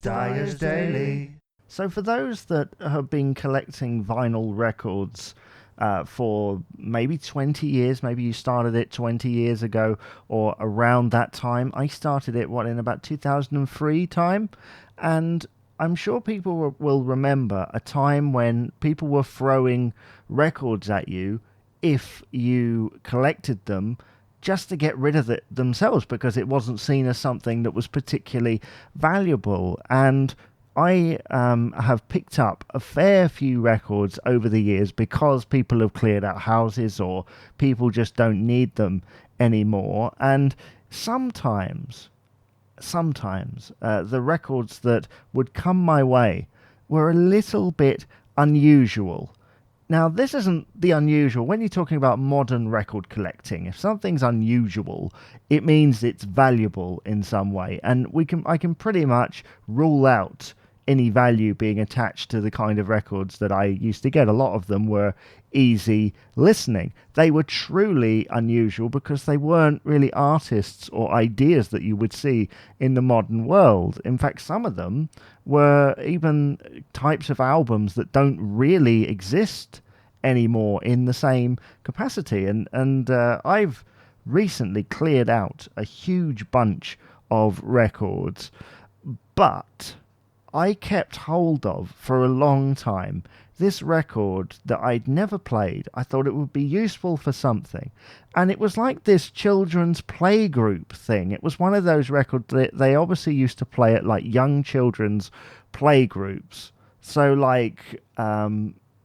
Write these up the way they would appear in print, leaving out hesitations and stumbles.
Dyer's Daily. So for those that have been collecting vinyl records for maybe 20 years, maybe you started it 20 years ago or around that time. I started it, in about 2003 time? And I'm sure people will remember a time when people were throwing records at you if you collected them just to get rid of it themselves because it wasn't seen as something that was particularly valuable. And I have picked up a fair few records over the years because people have cleared out houses or people just don't need them anymore. And sometimes the records that would come my way were a little bit unusual. Now, this isn't the unusual. When you're talking about modern record collecting, if something's unusual, it means it's valuable in some way. And I can pretty much rule out any value being attached to the kind of records that I used to get. A lot of them were easy listening. They were truly unusual because they weren't really artists or ideas that you would see in the modern world. In fact, some of them were even types of albums that don't really exist anymore in the same capacity. And I've recently cleared out a huge bunch of records, but I kept hold of for a long time this record that I'd never played. I thought it would be useful for something. And it was like this children's playgroup thing. It was one of those records that they obviously used to play at like young children's playgroups. So like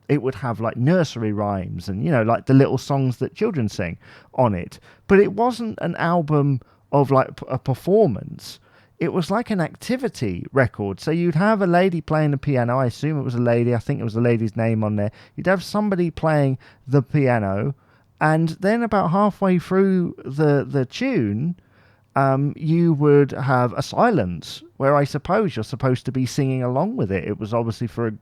it would have like nursery rhymes and, like the little songs that children sing on it. But it wasn't an album of like a performance. It was like an activity record. So you'd have a lady playing the piano. I assume it was a lady. I think it was a lady's name on there. You'd have somebody playing the piano. And then about halfway through the tune, you would have a silence where I suppose you're supposed to be singing along with it. It was obviously for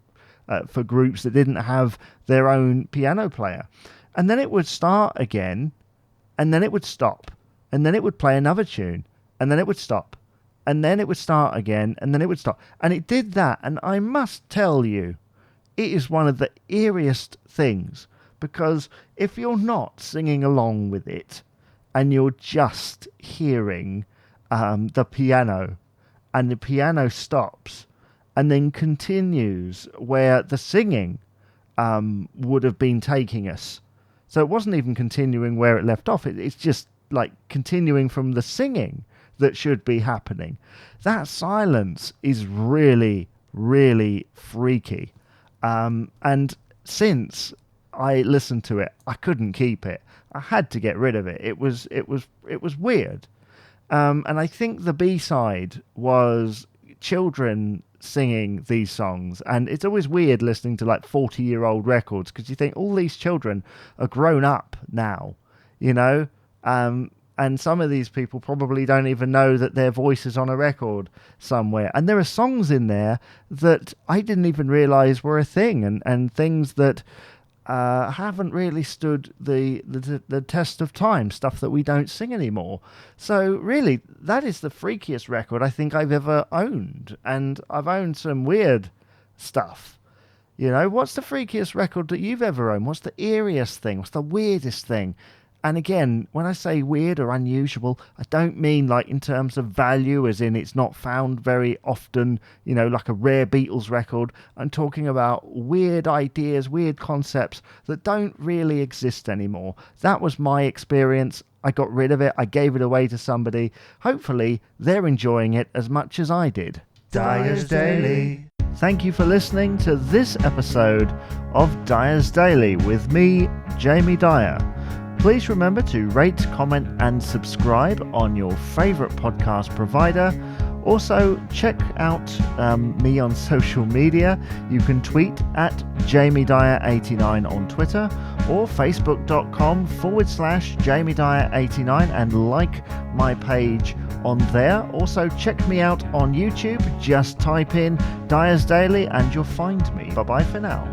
groups that didn't have their own piano player. And then it would start again. And then it would stop. And then it would play another tune. And then it would stop. And then it would start again, and then it would stop. And it did that, and I must tell you, it is one of the eeriest things, because if you're not singing along with it, and you're just hearing the piano, and the piano stops, and then continues where the singing would have been taking us. So it wasn't even continuing where it left off, it's just like continuing from the singing that should be happening. That silence is really, really freaky. And since I listened to it, I couldn't keep it. I had to get rid of it. It was weird. And I think the B-side was children singing these songs. And it's always weird listening to like 40-year-old records because you think all these children are grown up now, and some of these people probably don't even know that their voice is on a record somewhere. And there are songs in there that I didn't even realize were a thing, and things that haven't really stood the test of time, stuff that we don't sing anymore. So really, that is the freakiest record I think I've ever owned. And I've owned some weird stuff. What's the freakiest record that you've ever owned? What's the eeriest thing? What's the weirdest thing? And again, when I say weird or unusual, I don't mean like in terms of value, as in it's not found very often, like a rare Beatles record. I'm talking about weird ideas, weird concepts that don't really exist anymore. That was my experience. I got rid of it. I gave it away to somebody. Hopefully, they're enjoying it as much as I did. Dyer's Daily. Thank you for listening to this episode of Dyer's Daily with me, Jamie Dyer. Please remember to rate, comment and subscribe on your favourite podcast provider. Also, check out me on social media. You can tweet at JamieDyer89 on Twitter or facebook.com/JamieDyer89 and like my page on there. Also, check me out on YouTube. Just type in Dyer's Daily and you'll find me. Bye-bye for now.